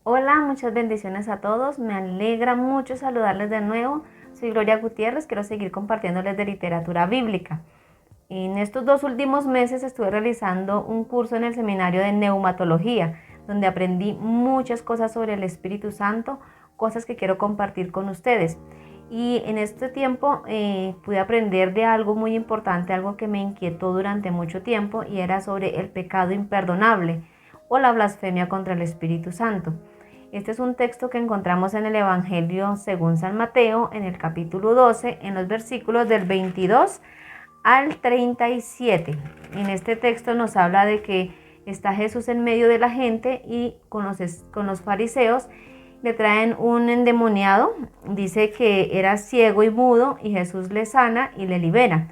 Hola, muchas bendiciones a todos. Me alegra mucho saludarles de nuevo. Soy Gloria Gutiérrez. Quiero seguir compartiéndoles de literatura bíblica. En estos 2 últimos meses estuve realizando un curso en el seminario de neumatología, donde aprendí muchas cosas sobre el Espíritu Santo, cosas que quiero compartir con ustedes. Y en este tiempo pude aprender de algo muy importante, algo que me inquietó durante mucho tiempo, y era sobre el pecado imperdonable o la blasfemia contra el Espíritu Santo. Este es un texto que encontramos en el Evangelio según San Mateo, en el capítulo 12, en los versículos del 22 al 37. En este texto nos habla de que está Jesús en medio de la gente y con los fariseos le traen un endemoniado. Dice que era ciego y mudo y Jesús le sana y le libera.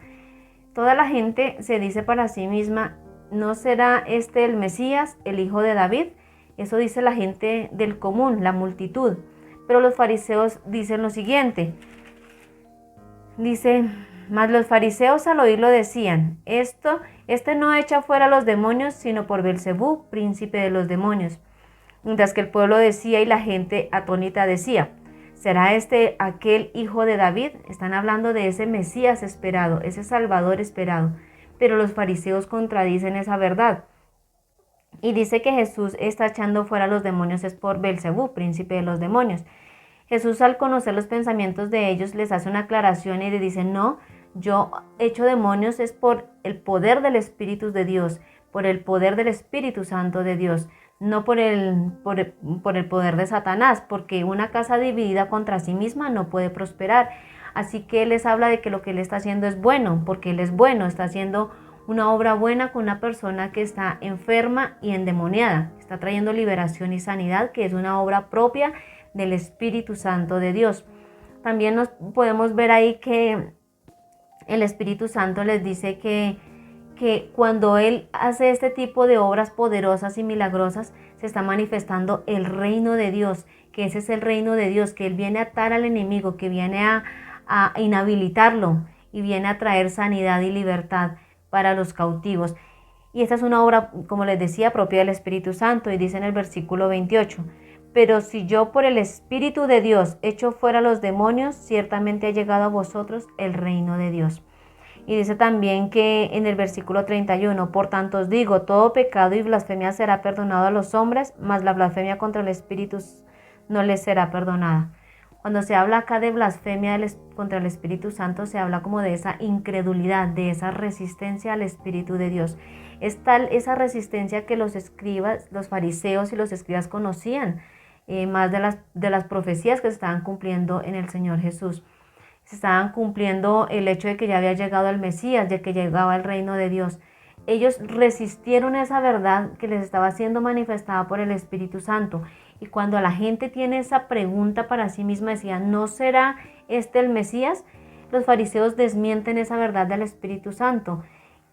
Toda la gente se dice para sí misma: ¿no será este el Mesías, el hijo de David? Eso dice la gente del común, la multitud. Pero los fariseos dicen lo siguiente. Dice: mas los fariseos al oírlo decían: este no echa fuera a los demonios, sino por Belcebú, príncipe de los demonios. Mientras que el pueblo decía y la gente atónita decía: ¿será este aquel hijo de David? Están hablando de ese Mesías esperado, ese Salvador esperado. Pero los fariseos contradicen esa verdad. Y dice que Jesús está echando fuera a los demonios es por Belcebú, príncipe de los demonios. Jesús, al conocer los pensamientos de ellos, les hace una aclaración y les dice: no, yo echo demonios es por el poder del Espíritu de Dios, por el poder del Espíritu Santo de Dios, no por el poder de Satanás, porque una casa dividida contra sí misma no puede prosperar. Así que Él les habla de que lo que Él está haciendo es bueno, porque Él es bueno, está haciendo una obra buena con una persona que está enferma y endemoniada. Está trayendo liberación y sanidad, que es una obra propia del Espíritu Santo de Dios. También nos podemos ver ahí que el Espíritu Santo les dice que cuando Él hace este tipo de obras poderosas y milagrosas, se está manifestando el reino de Dios, que ese es el reino de Dios, que Él viene a atar al enemigo, que viene a inhabilitarlo y viene a traer sanidad y libertad para los cautivos. Y esta es una obra, como les decía, propia del Espíritu Santo, y dice en el versículo 28: pero si yo por el Espíritu de Dios echo fuera los demonios, ciertamente ha llegado a vosotros el reino de Dios. Y dice también que en el versículo 31: por tanto os digo, todo pecado y blasfemia será perdonado a los hombres, mas la blasfemia contra el Espíritu no les será perdonada. Cuando se habla acá de blasfemia contra el Espíritu Santo, se habla como de esa incredulidad, de esa resistencia al Espíritu de Dios. Es tal esa resistencia que los escribas, los fariseos y los escribas conocían, más de las profecías que se estaban cumpliendo en el Señor Jesús. Se estaban cumpliendo el hecho de que ya había llegado el Mesías, de que llegaba el reino de Dios. Ellos resistieron esa verdad que les estaba siendo manifestada por el Espíritu Santo. Y cuando la gente tiene esa pregunta para sí misma, decían: ¿no será este el Mesías? Los fariseos desmienten esa verdad del Espíritu Santo.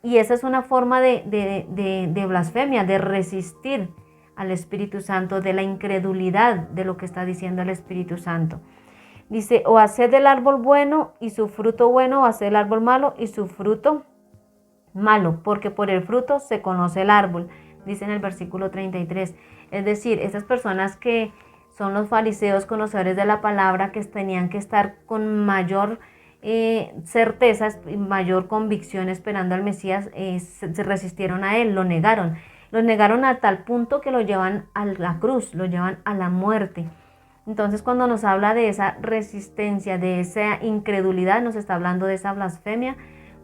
Y esa es una forma de blasfemia, de resistir al Espíritu Santo, de la incredulidad de lo que está diciendo el Espíritu Santo. Dice: o haced el árbol bueno y su fruto bueno, o haced el árbol malo y su fruto malo, porque por el fruto se conoce el árbol, dice en el versículo 33. Es decir, esas personas que son los fariseos conocedores de la palabra, que tenían que estar con mayor certeza y mayor convicción esperando al Mesías, se resistieron a él, lo negaron. Lo negaron a tal punto que lo llevan a la cruz, lo llevan a la muerte. Entonces, cuando nos habla de esa resistencia, de esa incredulidad, nos está hablando de esa blasfemia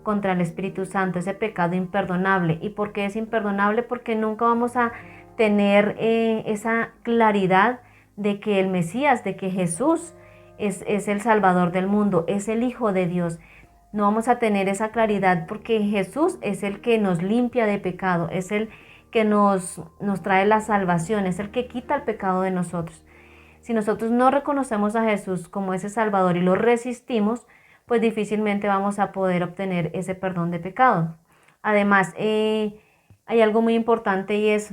contra el Espíritu Santo, ese pecado imperdonable. ¿Y por qué es imperdonable? Porque nunca vamos a tener esa claridad de que el Mesías, de que Jesús es el Salvador del mundo, es el Hijo de Dios. No vamos a tener esa claridad porque Jesús es el que nos limpia de pecado, es el que nos trae la salvación, es el que quita el pecado de nosotros. Si nosotros no reconocemos a Jesús como ese Salvador y lo resistimos, pues difícilmente vamos a poder obtener ese perdón de pecado. Además, hay algo muy importante, y es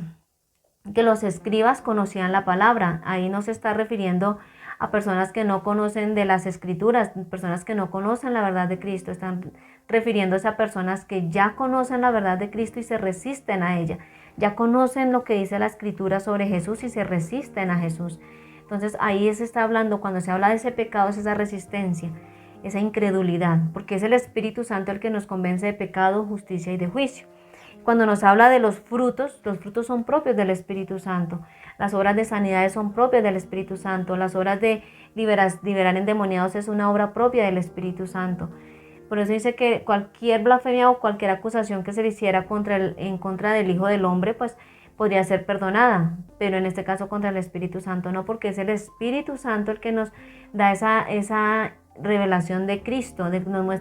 que los escribas conocían la palabra. Ahí no se está refiriendo a personas que no conocen de las Escrituras, personas que no conocen la verdad de Cristo. Están refiriéndose a personas que ya conocen la verdad de Cristo y se resisten a ella. ya conocen lo que dice la Escritura sobre Jesús y se resisten a Jesús. Entonces ahí se está hablando, cuando se habla de ese pecado, es esa resistencia, esa incredulidad, porque es el Espíritu Santo el que nos convence de pecado, justicia y de juicio. Cuando nos habla de los frutos son propios del Espíritu Santo. Las obras de sanidad son propias del Espíritu Santo. Las obras de liberar endemoniados es una obra propia del Espíritu Santo. Por eso dice que cualquier blasfemia o cualquier acusación que se le hiciera en contra del Hijo del Hombre, pues podría ser perdonada, pero en este caso contra el Espíritu Santo no, porque es el Espíritu Santo el que nos da esa revelación de Cristo,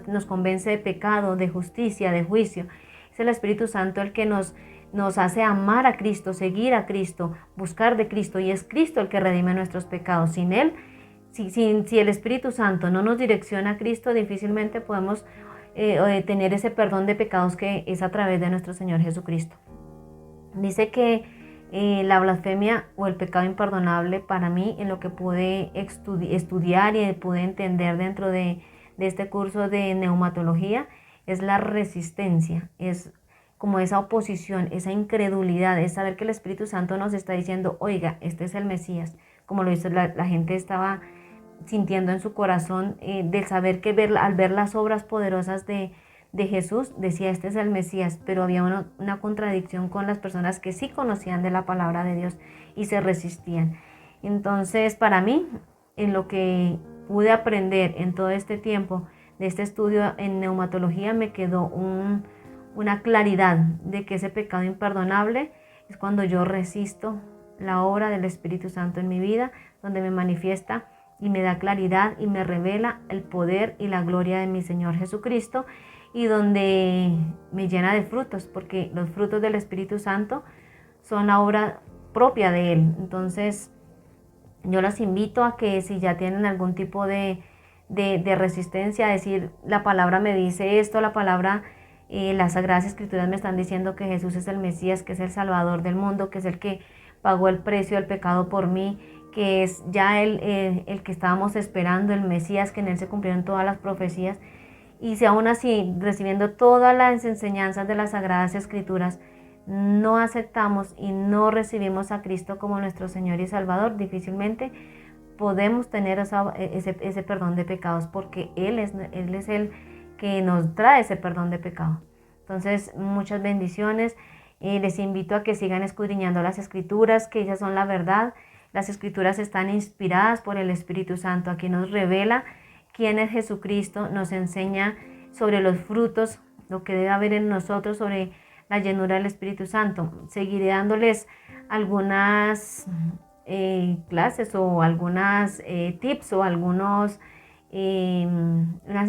nos convence de pecado, de justicia, de juicio. Es el Espíritu Santo el que nos hace amar a Cristo, seguir a Cristo, buscar de Cristo, y es Cristo el que redime nuestros pecados. Sin Él, si el Espíritu Santo no nos direcciona a Cristo, difícilmente podemos tener ese perdón de pecados que es a través de nuestro Señor Jesucristo. Dice que la blasfemia o el pecado imperdonable, para mí, en lo que pude estudiar y pude entender dentro de este curso de neumatología, es la resistencia, es como esa oposición, esa incredulidad, es saber que el Espíritu Santo nos está diciendo, oiga, este es el Mesías, como lo hizo la gente estaba sintiendo en su corazón, del saber que al ver las obras poderosas de Jesús, decía, este es el Mesías, pero había una contradicción con las personas que sí conocían de la palabra de Dios y se resistían. Entonces, para mí, en lo que pude aprender en todo este tiempo de este estudio en neumatología, me quedó una claridad de que ese pecado imperdonable es cuando yo resisto la obra del Espíritu Santo en mi vida, donde me manifiesta y me da claridad y me revela el poder y la gloria de mi Señor Jesucristo, y donde me llena de frutos, porque los frutos del Espíritu Santo son la obra propia de Él. Entonces, yo las invito a que si ya tienen algún tipo de resistencia, a decir, la palabra me dice esto, la palabra, las Sagradas Escrituras me están diciendo que Jesús es el Mesías, que es el Salvador del mundo, que es el que pagó el precio del pecado por mí, que es ya el que estábamos esperando, el Mesías, que en Él se cumplieron todas las profecías. Y si aún así, recibiendo todas las enseñanzas de las Sagradas Escrituras, no aceptamos y no recibimos a Cristo como nuestro Señor y Salvador, difícilmente podemos tener ese perdón de pecados, porque Él es el que nos trae ese perdón de pecado. Entonces, muchas bendiciones. Les invito a que sigan escudriñando las Escrituras, que ellas son la verdad. Las Escrituras están inspiradas por el Espíritu Santo. Aquí nos revela quién es Jesucristo, nos enseña sobre los frutos, lo que debe haber en nosotros, sobre la llenura del Espíritu Santo. Seguiré dándoles algunas clases o algunas tips o unas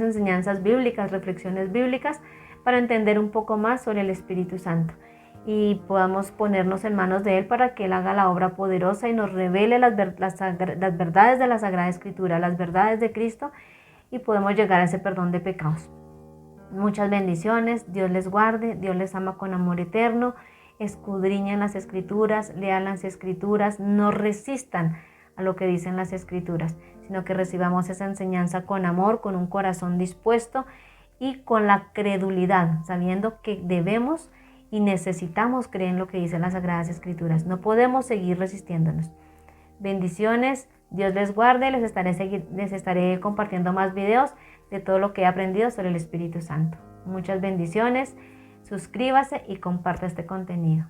enseñanzas bíblicas, reflexiones bíblicas, para entender un poco más sobre el Espíritu Santo y podamos ponernos en manos de Él para que Él haga la obra poderosa y nos revele las verdades de la Sagrada Escritura, las verdades de Cristo, y podemos llegar a ese perdón de pecados. Muchas bendiciones, Dios les guarde, Dios les ama con amor eterno. Escudriñen las Escrituras, lean las Escrituras, no resistan a lo que dicen las Escrituras, sino que recibamos esa enseñanza con amor, con un corazón dispuesto y con la credulidad, sabiendo que debemos y necesitamos creer en lo que dicen las Sagradas Escrituras. No podemos seguir resistiéndonos. Bendiciones, Dios les guarde, les estaré compartiendo más videos de todo lo que he aprendido sobre el Espíritu Santo. Muchas bendiciones, suscríbase y comparta este contenido.